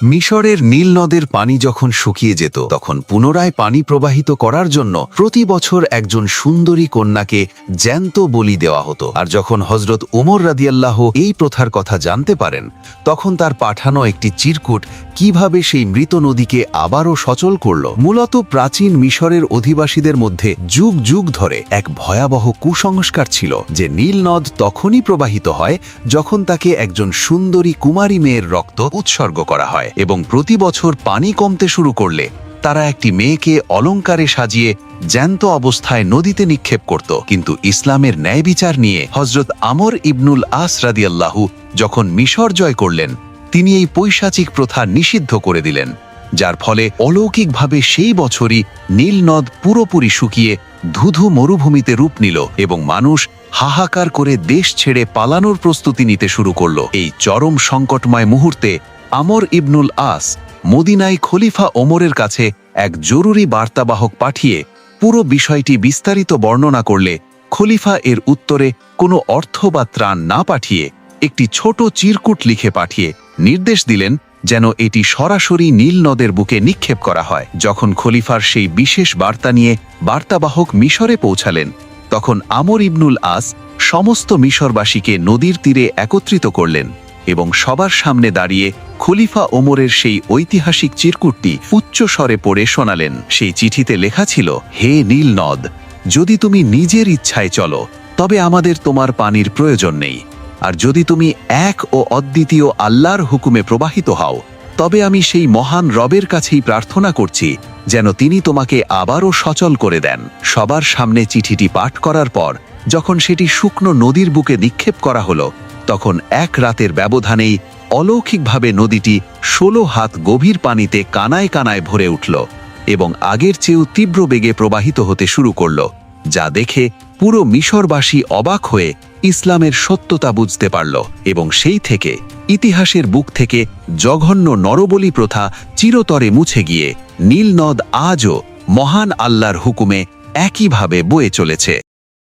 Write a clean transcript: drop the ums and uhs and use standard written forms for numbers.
মিশরের নীল নদের পানি যখন শুকিয়ে যেত তখন পুনরায় পানি প্রবাহিত করার জন্য প্রতি বছর একজন সুন্দরী কন্যাকে জ্যান্ত বলি দেওয়া হতো। আর যখন হজরত উমর রাদিয়াল্লাহ এই প্রথার কথা জানতে পারেন, তখন তার পাঠানো একটি চিরকুট কিভাবে সেই মৃত নদীকে আবারও সচল করল। মূলত প্রাচীন মিশরের অধিবাসীদের মধ্যে যুগ যুগ ধরে এক ভয়াবহ কুসংস্কার ছিল যে নীল নদ তখনই প্রবাহিত হয় যখন তাকে একজন সুন্দরী কুমারী মেয়ের রক্ত উৎসর্গ করা হয়, এবং প্রতি বছর পানি কমতে শুরু করলে তারা একটি মেয়েকে অলংকারে সাজিয়ে জ্যান্ত অবস্থায় নদীতে নিক্ষেপ করত। কিন্তু ইসলামের ন্যায় বিচার নিয়ে হজরত আমর ইবনুল আস রাদিয়াল্লাহু যখন মিশর জয় করলেন, তিনি এই পৈশাচিক প্রথা নিষিদ্ধ করে দিলেন, যার ফলে অলৌকিকভাবে সেই বছরই নীল নদ পুরোপুরি শুকিয়ে ধুধু মরুভূমিতে রূপ নিল এবং মানুষ হাহাকার করে দেশ ছেড়ে পালানোর প্রস্তুতি নিতে শুরু করল। এই চরম সংকটময় মুহূর্তে আমর ইবনুল আস মদিনায় খলিফা ওমরের কাছে এক জরুরি বার্তাবাহক পাঠিয়ে পুরো বিষয়টি বিস্তারিত বর্ণনা করলে খলিফা এর উত্তরে কোনো অর্থ বা ত্রাণ না পাঠিয়ে একটি ছোট চিরকুট লিখে পাঠিয়ে নির্দেশ দিলেন যেন এটি সরাসরি নীল নদের বুকে নিক্ষেপ করা হয়। যখন খলিফার সেই বিশেষ বার্তা নিয়ে বার্তাবাহক মিশরে পৌঁছালেন, তখন আমর ইবনুল আস সমস্ত মিশরবাসীকে নদীর তীরে একত্রিত করলেন এবং সবার সামনে দাঁড়িয়ে খলিফা ওমরের সেই ঐতিহাসিক চিরকুটটি উচ্চ স্বরে পড়ে শোনালেন। সেই চিঠিতে লেখা ছিল, হে নীল নদ, যদি তুমি নিজের ইচ্ছায় চলো তবে আমাদের তোমার পানির প্রয়োজন নেই, আর যদি তুমি এক ও অদ্বিতীয় আল্লাহর হুকুমে প্রবাহিত হও তবে আমি সেই মহান রবের কাছেই প্রার্থনা করছি যেন তিনি তোমাকে আবারও সচল করে দেন। সবার সামনে চিঠিটি পাঠ করার পর যখন সেটি শুকনো নদীর বুকে নিক্ষেপ করা হলো, তখন এক রাতের ব্যবধানেই অলৌকিকভাবে নদীটি 16 হাত গভীর পানিতে কানায় কানায় ভরে উঠল এবং আগের চেয়েও তীব্র বেগে প্রবাহিত হতে শুরু করল, যা দেখে পুরো মিশরবাসী অবাক হয়ে ইসলামের সত্যতা বুঝতে পারল। এবং সেই থেকে ইতিহাসের বুক থেকে জঘন্য নরবলি প্রথা চিরতরে মুছে গিয়ে নীল নদ আজও মহান আল্লাহর হুকুমে একইভাবে বয়ে চলেছে।